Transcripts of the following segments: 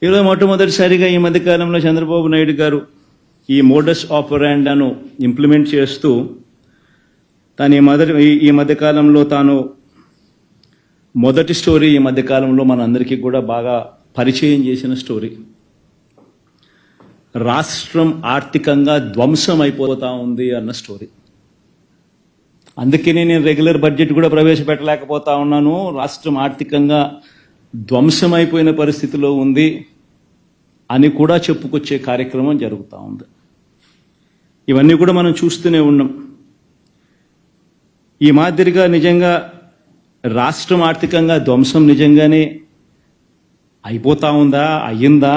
ఈరోజు మొట్టమొదటిసారిగా ఈ మధ్యకాలంలో చంద్రబాబు నాయుడు గారు ఈ మోడస్ ఆపరాండాను ఇంప్లిమెంట్ చేస్తూ తాను ఈ మధ్యకాలంలో తాను మొదటి స్టోరీ ఈ మధ్యకాలంలో మనందరికీ కూడా బాగా పరిచయం చేసిన స్టోరీ. రాష్ట్రం ఆర్థికంగా ధ్వంసం అయిపోతా ఉంది అన్న స్టోరీ. అందుకనే నేను రెగ్యులర్ బడ్జెట్ కూడా ప్రవేశపెట్టలేకపోతా ఉన్నాను. రాష్ట్రం ఆర్థికంగా ధ్వంసం అయిపోయిన పరిస్థితిలో ఉంది అని కూడా చెప్పుకొచ్చే కార్యక్రమం జరుగుతూ ఉంది. ఇవన్నీ కూడా మనం చూస్తూనే ఉన్నాం. ఈ మాదిరిగా నిజంగా రాష్ట్రం ఆర్థికంగా ధ్వంసం నిజంగానే అయిపోతా ఉందా, అయ్యిందా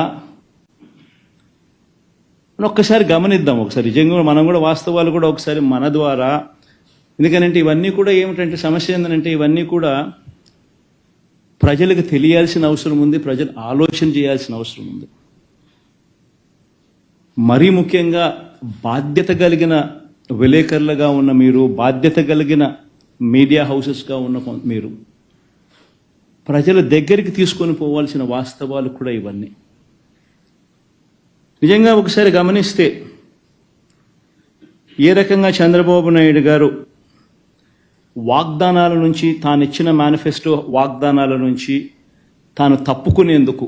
అని ఒక్కసారి గమనిద్దాం. ఒకసారి నిజంగా మనం కూడా వాస్తవాలు కూడా ఒకసారి మన ద్వారా, ఎందుకనంటే ఇవన్నీ కూడా ఏమిటంటే సమస్య ఏంటంటే ఇవన్నీ కూడా ప్రజలకు తెలియాల్సిన అవసరం ఉంది, ప్రజలు ఆలోచన చేయాల్సిన అవసరం ఉంది. మరీ ముఖ్యంగా బాధ్యత కలిగిన విలేకరులుగా ఉన్న మీరు, బాధ్యత కలిగిన మీడియా హౌసెస్గా ఉన్న మీరు ప్రజల దగ్గరికి తీసుకొని పోవాల్సిన వాస్తవాలు కూడా ఇవన్నీ. నిజంగా ఒకసారి గమనిస్తే ఏ రకంగా చంద్రబాబు నాయుడు గారు వాగ్దానాల నుంచి, తాను ఇచ్చిన మేనిఫెస్టో వాగ్దానాల నుంచి తాను తప్పుకునేందుకు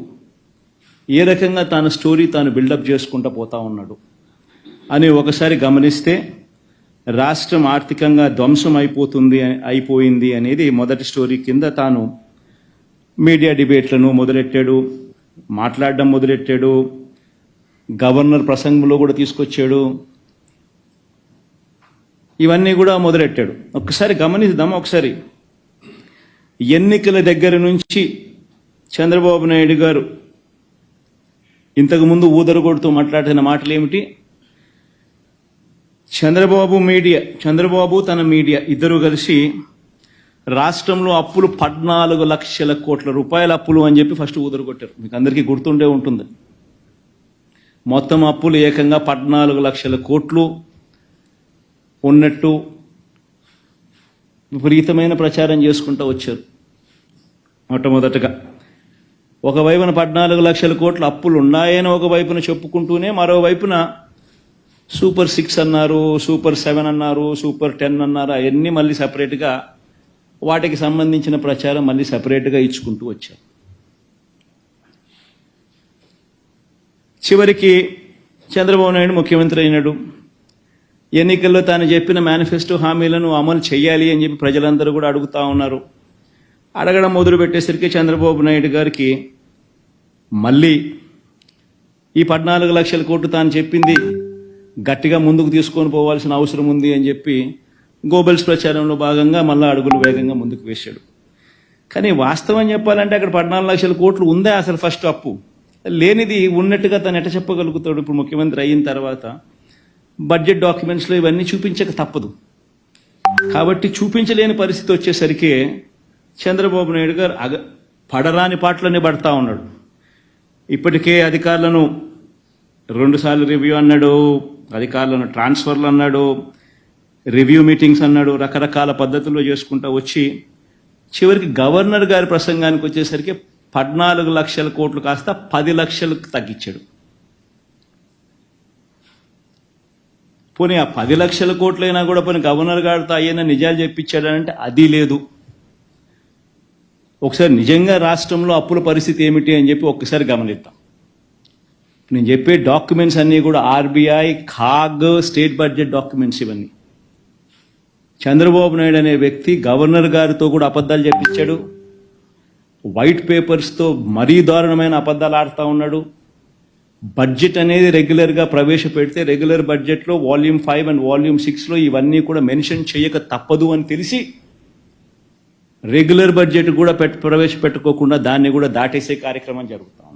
ఏ రకంగా తాను స్టోరీ తాను బిల్డప్ చేసుకుంటూ పోతా ఉన్నాడు అని ఒకసారి గమనిస్తే, రాష్ట్రం ఆర్థికంగా ధ్వంసం అయిపోయింది అనేది మొదటి స్టోరీ కింద తాను మీడియా డిబేట్లను మొదలెట్టాడు, మాట్లాడడం మొదలెట్టాడు, గవర్నర్ ప్రసంగంలో కూడా తీసుకొచ్చాడు, ఇవన్నీ కూడా మొదలెట్టాడు. ఒకసారి గమనిద్దాం. ఒకసారి ఎన్నికల దగ్గర నుంచి చంద్రబాబు నాయుడు గారు ఇంతకుముందు ఊదరగొడుతూ మాట్లాడిన మాటలు ఏమిటి? చంద్రబాబు తన మీడియా ఇద్దరు కలిసి రాష్ట్రంలో అప్పులు 14 లక్షల కోట్ల రూపాయల అప్పులు అని చెప్పి ఫస్ట్ ఊదరగొట్టారు. మీకు అందరికీ గుర్తుండే ఉంటుంది. మొత్తం అప్పులు ఏకంగా 14 లక్షల కోట్లు ఉన్నట్టు విపరీతమైన ప్రచారం చేసుకుంటూ వచ్చారు. మొట్టమొదటగా ఒకవైపున 14 లక్షల కోట్ల అప్పులు ఉన్నాయని ఒకవైపున చెప్పుకుంటూనే, మరోవైపున సూపర్ 6 అన్నారు, సూపర్ 7 అన్నారు, సూపర్ 10 అన్నారు. అవన్నీ మళ్ళీ సపరేట్గా వాటికి సంబంధించిన ప్రచారం మళ్ళీ సపరేట్గా ఇచ్చుకుంటూ వచ్చారు. చివరికి చంద్రబాబు నాయుడు ముఖ్యమంత్రి అయినాడు. ఎన్నికల్లో తాను చెప్పిన మేనిఫెస్టో హామీలను అమలు చేయాలి అని చెప్పి ప్రజలందరూ కూడా అడుగుతూ ఉన్నారు. అడగడం మొదలు పెట్టేసరికి చంద్రబాబు నాయుడు గారికి మళ్ళీ ఈ 14 లక్షల కోట్లు తాను చెప్పింది గట్టిగా ముందుకు తీసుకొని పోవాల్సిన అవసరం ఉంది అని చెప్పి గోబెల్స్ ప్రచారంలో భాగంగా మళ్ళీ అడుగులు వేగంగా ముందుకు వేశాడు. కానీ వాస్తవం చెప్పాలంటే అక్కడ 14 లక్షల కోట్లు ఉందే అసలు ఫస్ట్ అప్పు లేనిది ఉన్నట్టుగా తను ఎట్ట చెప్పగలుగుతాడు? ఇప్పుడు ముఖ్యమంత్రి అయిన తర్వాత బడ్జెట్ డాక్యుమెంట్స్లో ఇవన్నీ చూపించక తప్పదు. కాబట్టి చూపించలేని పరిస్థితి వచ్చేసరికి చంద్రబాబు నాయుడు గారు పడరాని పాటలనే పడతా ఉన్నాడు. ఇప్పటికే అధికారులను 2 సార్లు రివ్యూ అన్నాడు, అధికారులను ట్రాన్స్ఫర్లు అన్నాడు, రివ్యూ మీటింగ్స్ అన్నాడు, రకరకాల పద్ధతుల్లో చేసుకుంటూ వచ్చి చివరికి గవర్నర్ గారి ప్రసంగానికి వచ్చేసరికి 14 లక్షల కోట్లు కాస్త 10 లక్షలకు తగ్గించాడు. పోనీ ఆ 10 లక్షల కోట్లైనా కూడా పోనీ గవర్నర్ గారితో అయ్యైనా నిజాలు చెప్పించాడంటే అది లేదు. ఒకసారి నిజంగా రాష్ట్రంలో అప్పుల పరిస్థితి ఏమిటి అని చెప్పి ఒక్కసారి గమనిద్దాం. నేను చెప్పే డాక్యుమెంట్స్ అన్నీ కూడా ఆర్బీఐ, ఖాగ్, స్టేట్ బడ్జెట్ డాక్యుమెంట్స్. ఇవన్నీ చంద్రబాబు నాయుడు అనే వ్యక్తి గవర్నర్ గారితో కూడా అబద్ధాలు చెప్పించాడు. వైట్ పేపర్స్తో మరీ దారుణమైన అబద్ధాలు ఆడుతూ ఉన్నాడు. బడ్జెట్ అనేది రెగ్యులర్గా ప్రవేశపెడితే రెగ్యులర్ బడ్జెట్లో వాల్యూమ్ 5 అండ్ వాల్యూమ్ 6లో ఇవన్నీ కూడా మెన్షన్ చేయక తప్పదు అని తెలిసి రెగ్యులర్ బడ్జెట్ కూడా ప్రవేశపెట్టుకోకుండా దాన్ని కూడా దాటేసే కార్యక్రమం జరుగుతాం.